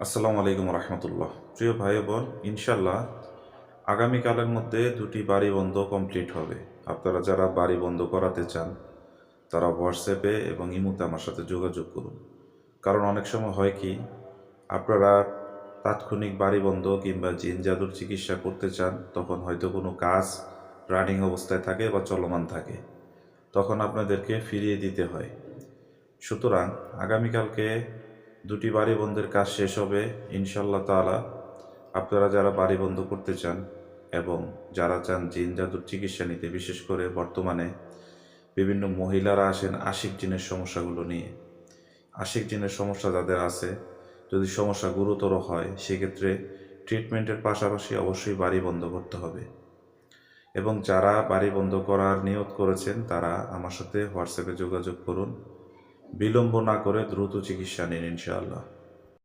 আসসালামু আলাইকুম রহমতুল্লাহ। প্রিয় ভাই বোন, ইনশাল্লাহ আগামীকালের মধ্যে দুটি বাড়ি বন্ধ কমপ্লিট হবে। আপনারা যারা বাড়ি বন্ধ করাতে চান তারা হোয়াটসঅ্যাপে এবং ইমুতে আমার সাথে যোগাযোগ করুন। কারণ অনেক সময় হয় কি, আপনারা তাৎক্ষণিক বাড়ি বন্ধ কিংবা জিন জাদুর চিকিৎসা করতে চান, তখন হয়তো কোনো কাজ রানিং অবস্থায় থাকে বা চলমান থাকে, তখন আপনাদেরকে ফিরিয়ে দিতে হয়। সুতরাং আগামীকালকে দুটি বাড়ি বন্ধের কাজ শেষ হবে ইনশাল্লাহ তাআলা। আপনারা যারা বাড়ি বন্ধ করতে চান এবং যারা চান জিন জাদুর চিকিৎসা নিতে, বিশেষ করে বর্তমানে বিভিন্ন মহিলারা আসেন আশিক জিনের সমস্যাগুলো নিয়ে। আশিক জিনের সমস্যা যাদের আছে, যদি সমস্যা গুরুতর হয় সেক্ষেত্রে ট্রিটমেন্টের পাশাপাশি অবশ্যই বাড়ি বন্ধ করতে হবে। এবং যারা বাড়ি বন্ধ করার নিয়ত করেছেন তারা আমার সাথে হোয়াটসঅ্যাপে যোগাযোগ করুন। বিলম্ব না করে দ্রুত চিকিৎসা নিন ইনশাআল্লাহ।